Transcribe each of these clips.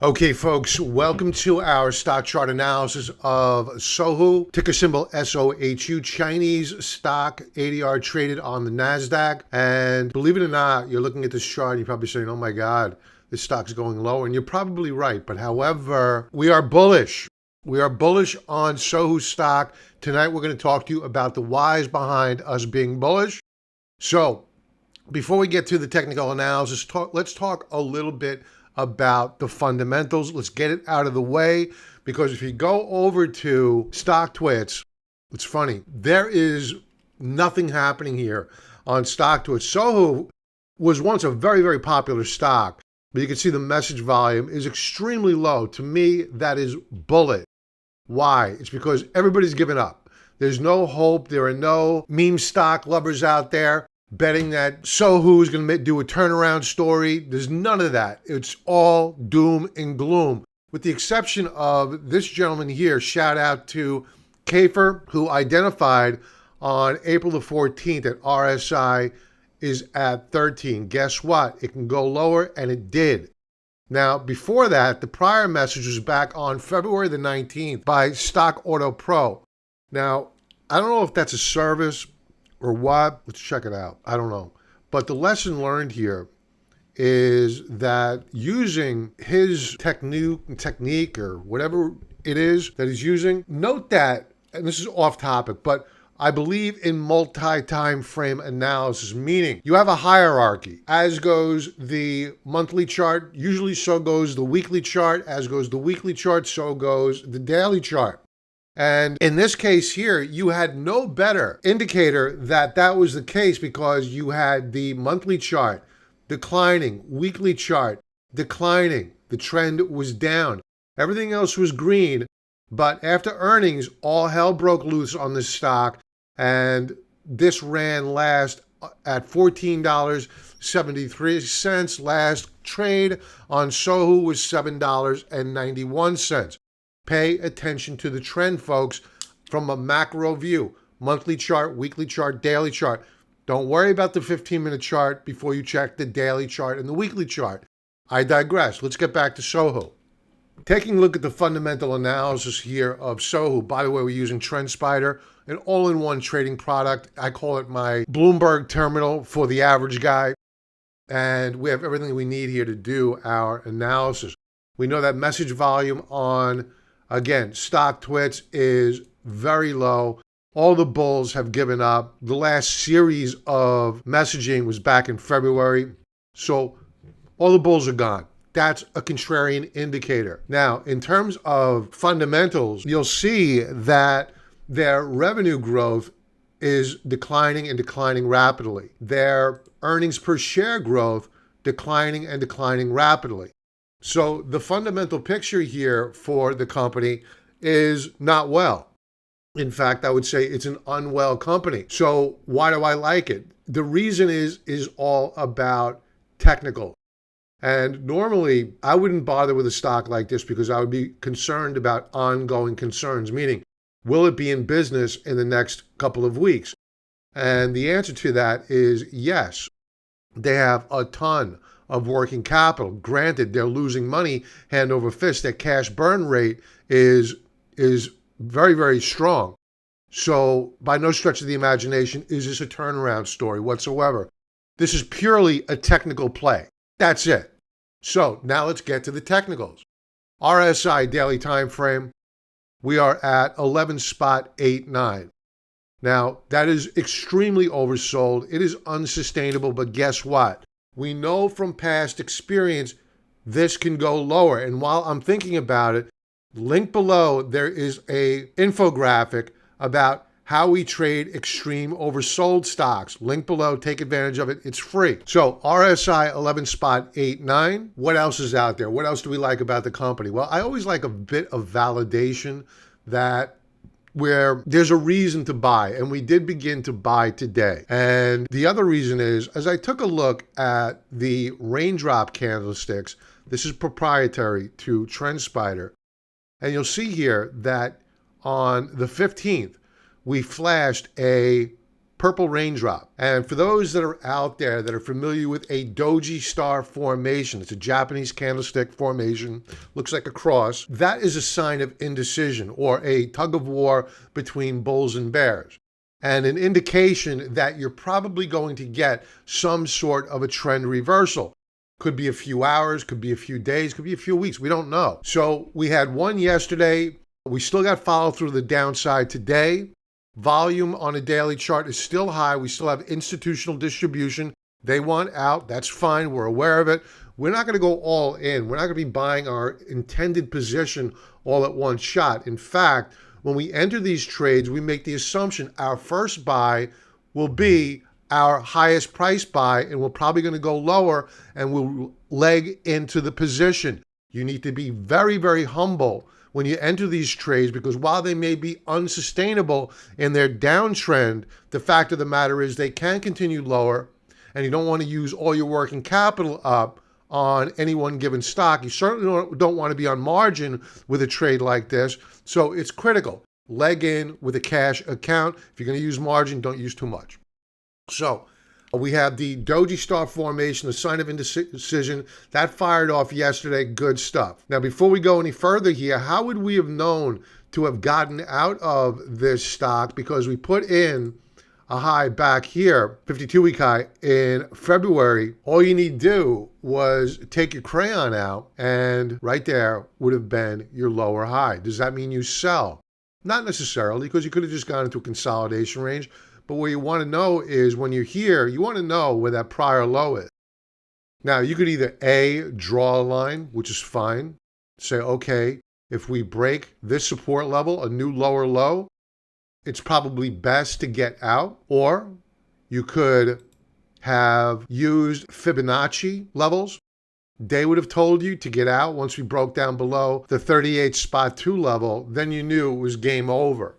Okay, folks, welcome to our stock chart analysis of Sohu, ticker symbol SOHU, Chinese stock, ADR traded on the NASDAQ. And believe it or not, you're looking at this chart and you're probably saying, oh my God, this stock's going lower. And you're probably right. But however, we are bullish. We are bullish on Sohu stock. Tonight, we're going to talk to you about the whys behind us being bullish. So before we get to the technical analysis, let's talk a little bit about the fundamentals. Let's get it out of the way, because if you go over to StockTwits, it's funny, there is nothing happening here on StockTwits. Sohu was once a very, very popular stock, but you can see the message volume is extremely low. To me, that is bullet. Why? It's because everybody's given up. There's no hope. There are no meme stock lovers out there betting that Sohu is going to do a turnaround story. There's none of that. It's all doom and gloom, with the exception of this gentleman here. Shout out to Kafer, who identified on April the 14th that RSI is at 13. Guess what? It can go lower, and it did. Now, before that, the prior message was back on February the 19th by Stock Auto Pro. Now, I don't know if that's a service or what. Let's check it out. I don't know. But the lesson learned here is that using his technique or whatever it is that he's using, note that, and this is off topic, but I believe in multi-time frame analysis, meaning you have a hierarchy. As goes the monthly chart, usually so goes the weekly chart. As goes the weekly chart, so goes the daily chart. And in this case here, you had no better indicator that that was the case, because you had the monthly chart declining, weekly chart declining. The trend was down. Everything else was green. But after earnings, all hell broke loose on this stock. And this ran last at $14.73. Last trade on Sohu was $7.91. Pay attention to the trend, folks, from a macro view. Monthly chart, weekly chart, daily chart. Don't worry about the 15-minute chart before you check the daily chart and the weekly chart. I digress. Let's get back to Sohu. Taking a look at the fundamental analysis here of Sohu. By the way, we're using TrendSpider, an all-in-one trading product. I call it my Bloomberg terminal for the average guy. And we have everything we need here to do our analysis. We know that message volume on, again, StockTwits is very low. All the bulls have given up. The last series of messaging was back in February. So all the bulls are gone. That's a contrarian indicator. Now, in terms of fundamentals, you'll see that their revenue growth is declining and declining rapidly. Their earnings per share growth declining and declining rapidly. So the fundamental picture here for the company is not well. In fact, I would say it's an unwell company. So why do I like it? The reason is all about technical. And normally I wouldn't bother with a stock like this, because I would be concerned about ongoing concerns, meaning, will it be in business in the next couple of weeks? And the answer to that is yes. They have a ton of working capital. Granted, they're losing money hand over fist. Their cash burn rate is very, very strong. So by no stretch of the imagination is this a turnaround story whatsoever. This is purely a technical play. That's it. So now let's get to the technicals. RSI daily time frame, we are at 11.89. Now, that is extremely oversold. It is unsustainable, but guess what? We know from past experience this can go lower. And while I'm thinking about it, link below, there is a infographic about how we trade extreme oversold stocks. Link below, take advantage of it. It's free. So RSI 11.89. What else is out there? What else do we like about the company? Well, I always like a bit of validation that where there's a reason to buy, and we did begin to buy today. And the other reason is, as I took a look at the raindrop candlesticks, this is proprietary to TrendSpider, and you'll see here that on the 15th, we flashed a purple raindrop. And for those that are out there that are familiar with a doji star formation, it's a Japanese candlestick formation, looks like a cross. That is a sign of indecision or a tug of war between bulls and bears, and an indication that you're probably going to get some sort of a trend reversal. Could be a few hours, could be a few days, could be a few weeks. We don't know. So we had one yesterday. We still got follow through the downside today. Volume on a daily chart is still high. We still have institutional distribution. They want out. That's fine. We're aware of it. We're not going to go all in. We're not going to be buying our intended position all at one shot. In fact, when we enter these trades, we make the assumption our first buy will be our highest price buy, and we're probably going to go lower and we'll leg into the position. You need to be very, very humble when you enter these trades, because while they may be unsustainable in their downtrend, the fact of the matter is they can continue lower, and you don't want to use all your working capital up on any one given stock. You certainly don't want to be on margin with a trade like this, so it's critical. Leg in with a cash account. If you're going to use margin, don't use too much. So we have the doji star formation, the sign of indecision. That fired off yesterday. Good stuff. Now, before we go any further here, how would we have known to have gotten out of this stock? Because we put in a high back here, 52-week high in February. All you need to do was take your crayon out, and right there would have been your lower high. Does that mean you sell? Not necessarily, because you could have just gone into a consolidation range. But what you want to know is when you're here, you want to know where that prior low is. Now, you could either A, draw a line, which is fine. Say, okay, if we break this support level, a new lower low, it's probably best to get out. Or you could have used Fibonacci levels. They would have told you to get out once we broke down below the 38.2 level. Then you knew it was game over.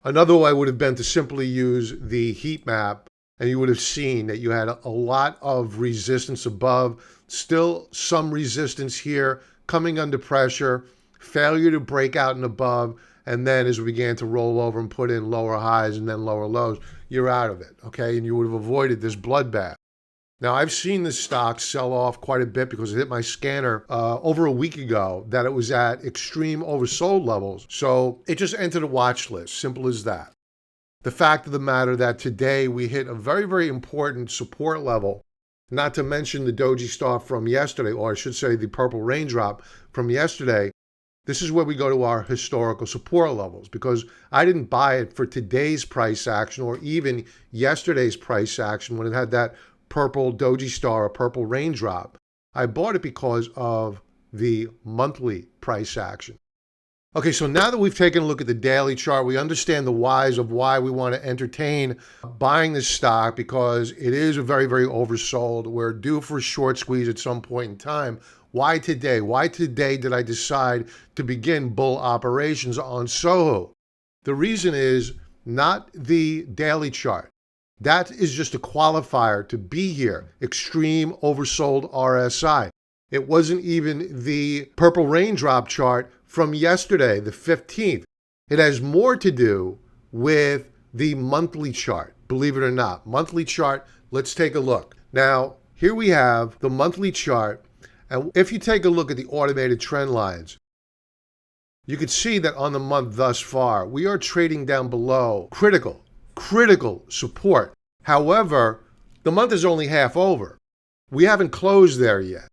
Another way would have been to simply use the heat map, and you would have seen that you had a lot of resistance above, still some resistance here, coming under pressure, failure to break out and above, and then as we began to roll over and put in lower highs and then lower lows, you're out of it, okay? And you would have avoided this bloodbath. Now, I've seen this stock sell off quite a bit because it hit my scanner over a week ago that it was at extreme oversold levels. So it just entered a watch list, simple as that. The fact of the matter that today we hit a very, very important support level, not to mention the doji star from yesterday, or I should say the purple raindrop from yesterday. This is where we go to our historical support levels, because I didn't buy it for today's price action or even yesterday's price action when it had that purple doji star or purple raindrop. I bought it because of the monthly price action. Okay, so now that we've taken a look at the daily chart, we understand the whys of why we want to entertain buying this stock, because it is a very, very oversold. We're due for a short squeeze at some point in time. Why today? Why today did I decide to begin bull operations on Sohu? The reason is not the daily chart. That is just a qualifier to be here. Extreme oversold RSI. It wasn't even the purple raindrop chart from yesterday, the 15th. It has more to do with the monthly chart, believe it or not. Monthly chart, let's take a look. Now, here we have the monthly chart. And if you take a look at the automated trend lines, you can see that on the month thus far, we are trading down below critical support. However, the month is only half over. We haven't closed there yet.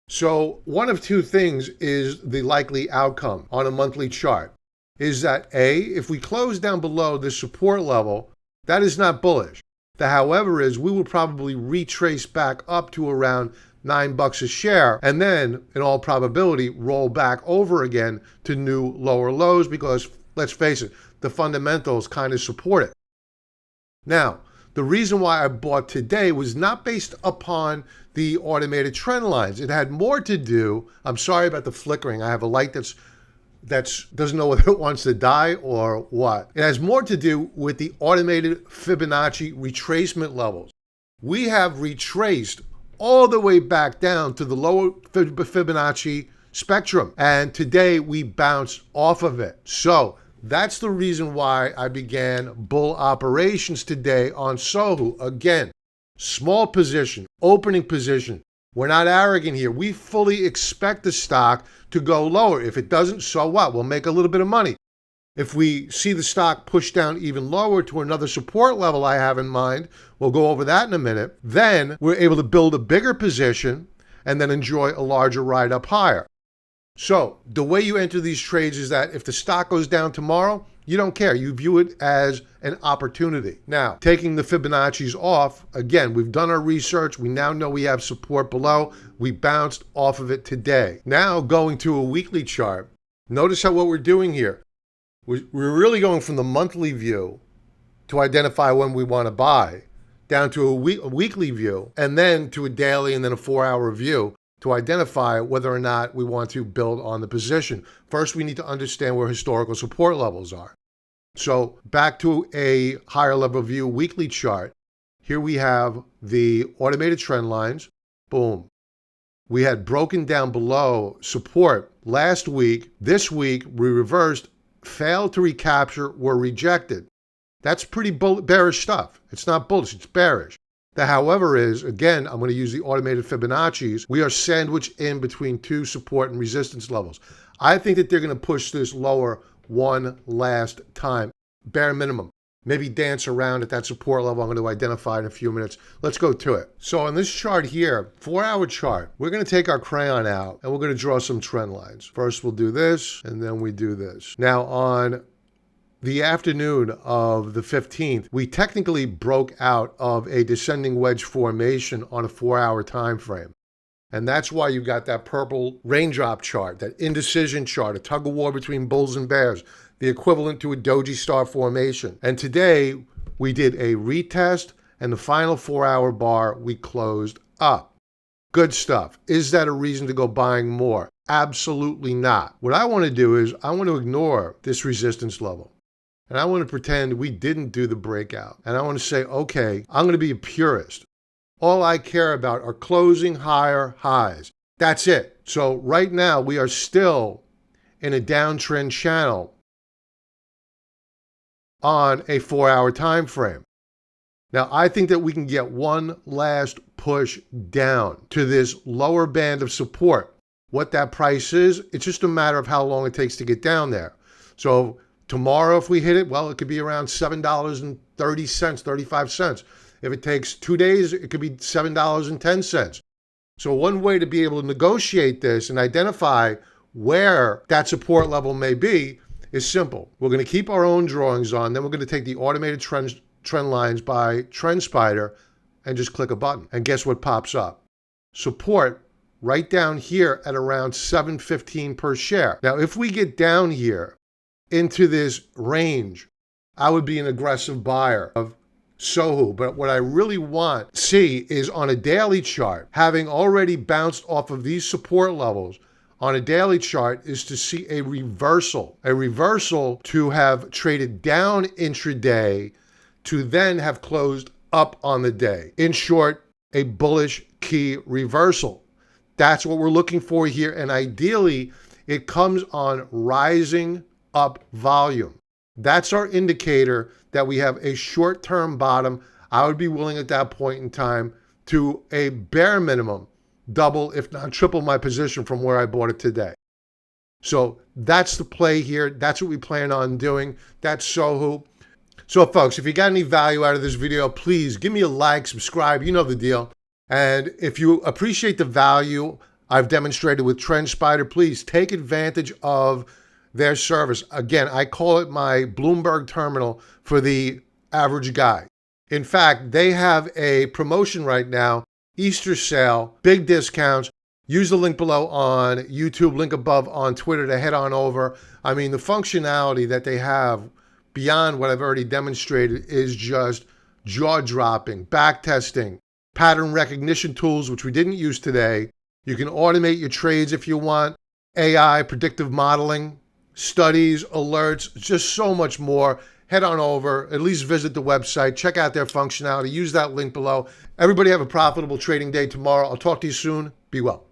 So one of two things is the likely outcome on a monthly chart. Is that A, if we close down below this support level, that is not bullish. The however is we will probably retrace back up to around $9 a share, and then in all probability roll back over again to new lower lows, because let's face it, the fundamentals kind of support it. Now, the reason why I bought today was not based upon the automated trend lines. It had more to do, I'm sorry about the flickering. I have a light that's doesn't know whether it wants to die or what. It has more to do with the automated Fibonacci retracement levels. We have retraced all the way back down to the lower Fibonacci spectrum, and today we bounced off of it. So That's the reason why I began bull operations today on Sohu. Again, small position, opening position. We're not arrogant here. We fully expect the stock to go lower. If it doesn't, so what? We'll make a little bit of money. If we see the stock push down even lower to another support level I have in mind, we'll go over that in a minute, then we're able to build a bigger position and then enjoy a larger ride up higher. So the way you enter these trades is that if the stock goes down tomorrow, you don't care. You view it as an opportunity. Now, taking the Fibonacci's off, again, we've done our research. We now know we have support below. We bounced off of it today. Now going to a weekly chart, notice how what we're doing here. We're really going from the monthly view to identify when we want to buy, down to a weekly view, and then to a daily and then a 4-hour view to identify whether or not we want to build on the position. First, we need to understand where historical support levels are. So back to a higher level view, weekly chart. Here we have the automated trend lines. Boom. We had broken down below support last week. This week, we reversed, failed to recapture, were rejected. That's pretty bearish stuff. It's not bullish, it's bearish. The however is, again, I'm going to use the automated Fibonacci's. We are sandwiched in between two support and resistance levels. I think that they're going to push this lower one last time, bare minimum. Maybe dance around at that support level I'm going to identify in a few minutes. Let's go to it. So on this chart here, 4-hour chart, we're going to take our crayon out and we're going to draw some trend lines. First we'll do this and then we do this. Now on the afternoon of the 15th, we technically broke out of a descending wedge formation on a 4-hour time frame. And that's why you've got that purple raindrop chart, that indecision chart, a tug of war between bulls and bears, the equivalent to a doji star formation. And today we did a retest and the final 4-hour bar we closed up. Good stuff. Is that a reason to go buying more? Absolutely not. What I want to do is I want to ignore this resistance level. And I want to pretend we didn't do the breakout. And I want to say, okay, I'm going to be a purist. All I care about are closing higher highs. That's it. So right now we are still in a downtrend channel on a 4-hour time frame. Now I think that we can get one last push down to this lower band of support. What that price is, it's just a matter of how long it takes to get down there. So tomorrow, if we hit it, well, it could be around $7.30, 35 cents. If it takes 2 days, it could be $7.10. So one way to be able to negotiate this and identify where that support level may be is simple. We're going to keep our own drawings on, then we're going to take the automated trend lines by TrendSpider and just click a button. And guess what pops up? Support right down here at around $7.15 per share. Now, if we get down here into this range, I would be an aggressive buyer of Sohu. But what I really want to see is on a daily chart, having already bounced off of these support levels on a daily chart, is to see a reversal to have traded down intraday to then have closed up on the day. In short, a bullish key reversal. That's what we're looking for here. And ideally, it comes on rising up volume. That's our indicator that we have a short-term bottom. I would be willing at that point in time to a bare minimum double, if not triple my position from where I bought it today. So that's the play here. That's what we plan on doing. That's Sohu. So folks, if you got any value out of this video, please give me a like, subscribe, you know the deal. And if you appreciate the value I've demonstrated with TrendSpider, please take advantage of their service. Again, I call it my Bloomberg terminal for the average guy. In fact, they have a promotion right now, Easter sale, big discounts. Use the link below on YouTube, link above on Twitter to head on over. I mean, the functionality that they have beyond what I've already demonstrated is just jaw-dropping. Backtesting, pattern recognition tools, which we didn't use today. You can automate your trades if you want. AI, predictive modeling, studies, alerts, just so much more. Head on over, at least visit the website, check out their functionality, use that link below. Everybody have a profitable trading day tomorrow. I'll talk to you soon. Be well.